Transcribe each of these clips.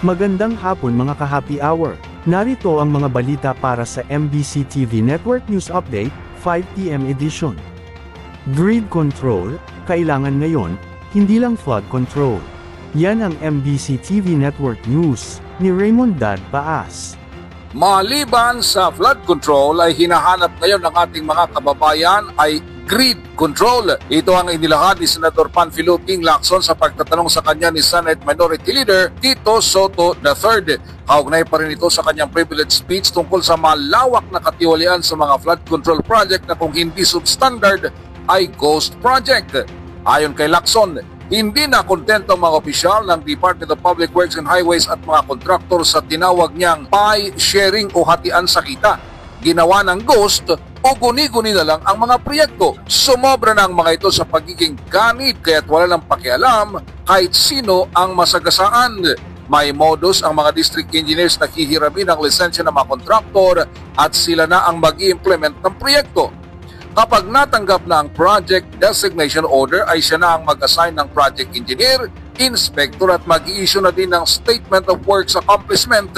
Magandang hapon mga ka-happy hour. Narito ang mga balita para sa MBC TV Network News Update, 5 PM edition. Grid control, kailangan ngayon, hindi lang flood control. Yan ang MBC TV Network News, ni Raymond Dad Paas. Maliban sa flood control ay hinahanap ngayon ng ating mga kababayan ay grid control. Ito ang inilahad ni Senador Panfilo King Lacson sa pagtatanong sa kanya ni Senate Minority Leader Tito Soto III. Kaugnay pa rin ito sa kanyang privilege speech tungkol sa malawak na katiwalian sa mga flood control project na kung hindi substandard ay ghost project. Ayon kay Lacson, hindi na kontento ang mga opisyal ng Department of Public Works and Highways at mga kontraktor sa tinawag niyang pie sharing o hatian sa kita. Ginawa ng ghost o guni-guni na lang ang mga proyekto. Sumobra na ang mga ito sa pagiging ganid kaya't wala nang pakialam kahit sino ang masagasaan. May modus ang mga district engineers na hihiramin ang lisensya ng mga kontraktor at sila na ang mag-i-implement ng proyekto. Kapag natanggap na ang project designation order ay siya na ang mag-assign ng project engineer, inspector at mag-i-issue na din ng statement of works accomplishment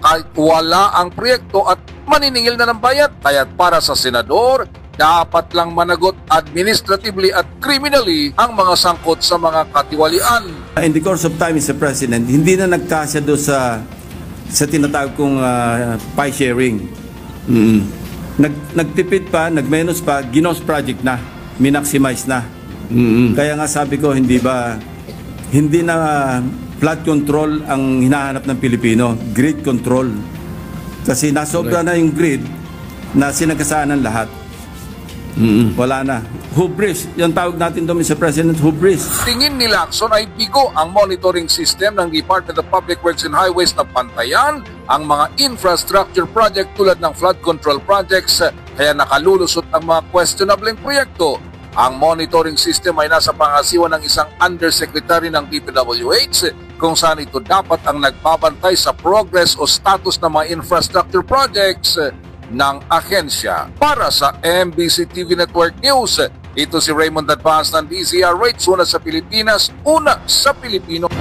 kahit wala ang proyekto at maniningil na ng bayad. Kaya't para sa senador, dapat lang managot administratively at criminally ang mga sangkot sa mga katiwalian. In the course of time, Mr. President, hindi na nagkasya doon sa tinatawag kong pie sharing. Nagtipid pa, nagmenos pa, ginos project na, minaximize na. Kaya nga sabi ko, hindi na flood control ang hinahanap ng Pilipino, grid control. Kasi nasobra na yung grid na sinagasaan ng lahat. Wala na. Hubris, yung tawag natin doon, Mr. President, hubris. Tingin ni Lacson ay bigo ang monitoring system ng Department of Public Works and Highways na pantayan ang mga infrastructure project tulad ng flood control projects kaya nakalulusot ang mga questionableng proyekto. Ang monitoring system ay nasa pangasiwa ng isang undersecretary ng DPWH kung saan ito dapat ang nagbabantay sa progress o status ng mga infrastructure projects ng ahensya. Para sa MBC TV Network News, ito si Raymond Advance ng DZRH, una sa Pilipinas, una sa Pilipino.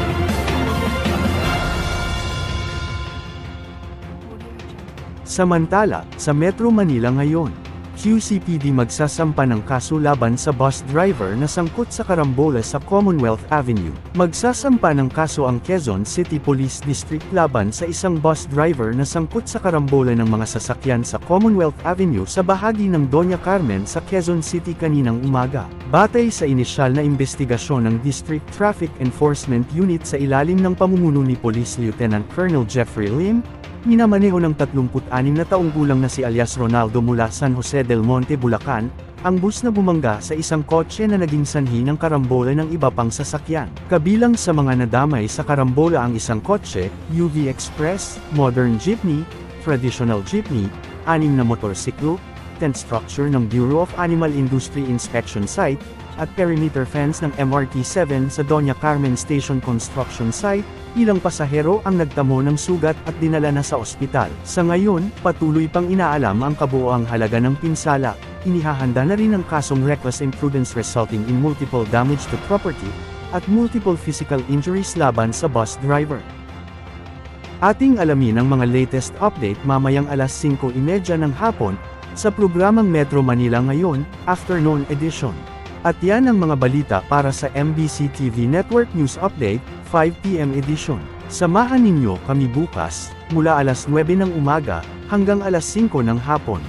Samantala, sa Metro Manila ngayon, QCPD magsasampa ng kaso laban sa bus driver na sangkot sa karambola sa Commonwealth Avenue. Magsasampa ng kaso ang Quezon City Police District laban sa isang bus driver na sangkot sa karambola ng mga sasakyan sa Commonwealth Avenue sa bahagi ng Doña Carmen sa Quezon City kaninang umaga. Batay sa inisyal na investigasyon ng District Traffic Enforcement Unit sa ilalim ng pamumuno ni Police Lieutenant Colonel Jeffrey Lim, minamaneho ng 36 na taong gulang na si alias Ronaldo mula San Jose del Monte, Bulacan, ang bus na bumangga sa isang kotse na naging sanhi ng karambola ng iba pang sasakyan. Kabilang sa mga nadamay sa karambola ang isang kotse, UV Express, modern jeepney, traditional jeepney, 6 na motorsiklo, tent structure ng Bureau of Animal Industry Inspection Site, at perimeter fence ng MRT-7 sa Doña Carmen Station Construction Site. Ilang pasahero ang nagtamo ng sugat at dinala na sa ospital. Sa ngayon, patuloy pang inaalam ang kabuoang halaga ng pinsala. Inihahanda na rin ang kasong reckless imprudence resulting in multiple damage to property at multiple physical injuries laban sa bus driver. Ating alamin ang mga latest update mamayang alas 5:30 ng hapon sa programang Metro Manila Ngayon, Afternoon Edition. At yan ang mga balita para sa MBC TV Network News Update, 5 PM edition. Samahan ninyo kami bukas, mula alas 9 ng umaga, hanggang alas 5 ng hapon.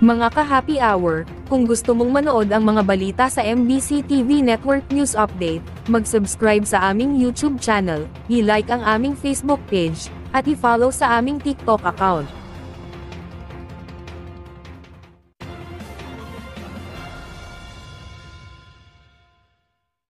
Mga ka-happy hour, kung gusto mong manood ang mga balita sa MBC TV Network News Update, mag-subscribe sa aming YouTube channel, i-like ang aming Facebook page, at i-follow sa aming TikTok account.